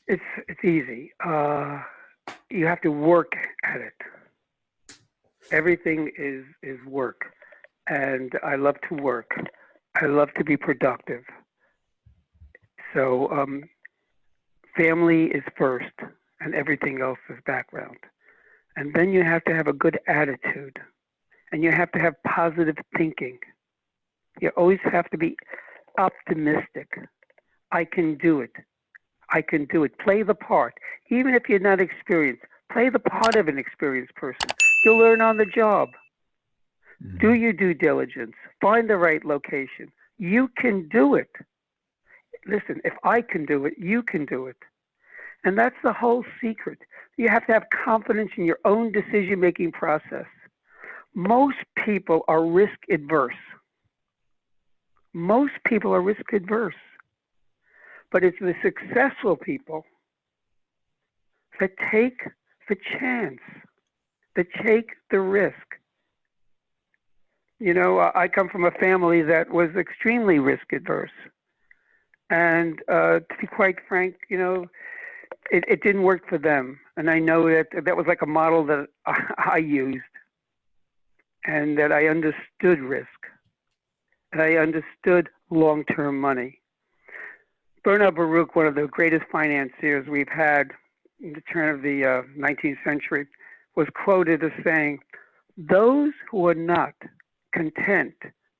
It's easy. You have to work at it. Everything is work, and I love to work. I love to be productive. So family is first, and everything else is background. And then you have to have a good attitude, and you have to have positive thinking. You always have to be optimistic. I can do it. I can do it. Play the part. Even if you're not experienced, play the part of an experienced person. You'll learn on the job. Mm-hmm. Do your due diligence. Find the right location. You can do it. Listen, if I can do it, you can do it. And that's the whole secret. You have to have confidence in your own decision-making process. Most people are risk adverse. Most people are risk adverse. But it's the successful people that take the chance, that take the risk. You know, I come from a family that was extremely risk adverse. And to be quite frank, you know, it didn't work for them. And I know that was like a model that I used, and that I understood risk, and I understood long-term money. Bernard Baruch, one of the greatest financiers we've had in the turn of the 19th century, was quoted as saying, "Those who are not content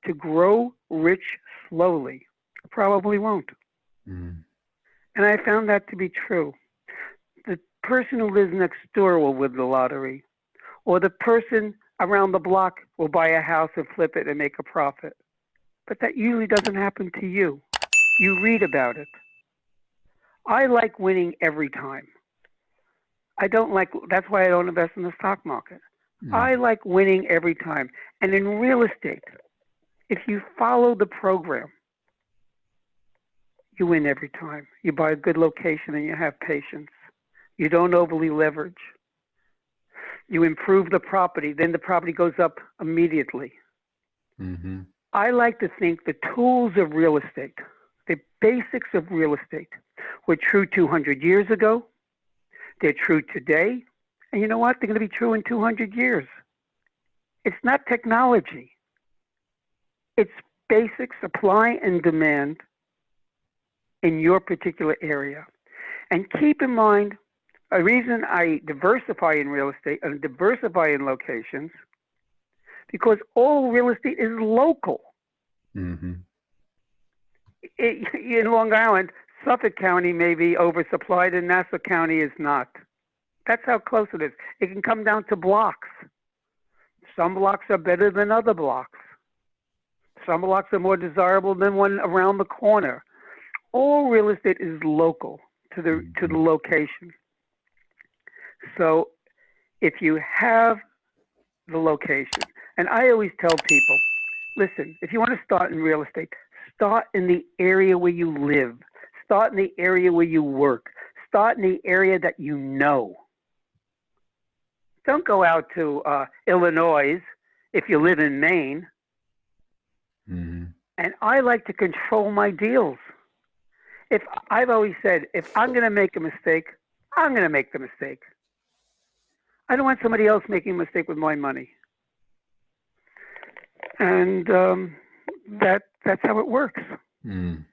to grow rich slowly probably won't." Mm. And I found that to be true. The person who lives next door will win the lottery, or the person around the block will buy a house and flip it and make a profit. But that usually doesn't happen to you. You read about it. I like winning every time. That's why I don't invest in the stock market. Mm. I like winning every time. And in real estate, if you follow the program, you win every time. You buy a good location and you have patience. You don't overly leverage. You improve the property, then the property goes up immediately. Mm-hmm. I like to think the tools of real estate, the basics of real estate, were true 200 years ago. They're true today. And you know what? They're going to be true in 200 years. It's not technology. It's basic supply and demand in your particular area. And keep in mind, a reason I diversify in real estate and diversify in locations, because all real estate is local. Mm-hmm. In Long Island, Suffolk County may be oversupplied and Nassau County is not. That's how close it is. It can come down to blocks. Some blocks are better than other blocks. Some blocks are more desirable than one around the corner. All real estate is local to the location. So if you have the location, and I always tell people, listen, if you want to start in real estate, start in the area where you live. Start in the area where you work. Start in the area that you know. Don't go out to Illinois if you live in Maine. Mm-hmm. And I like to control my deals. I've always said, if I'm going to make a mistake, I'm going to make the mistake. I don't want somebody else making a mistake with my money. And that's how it works. Mm.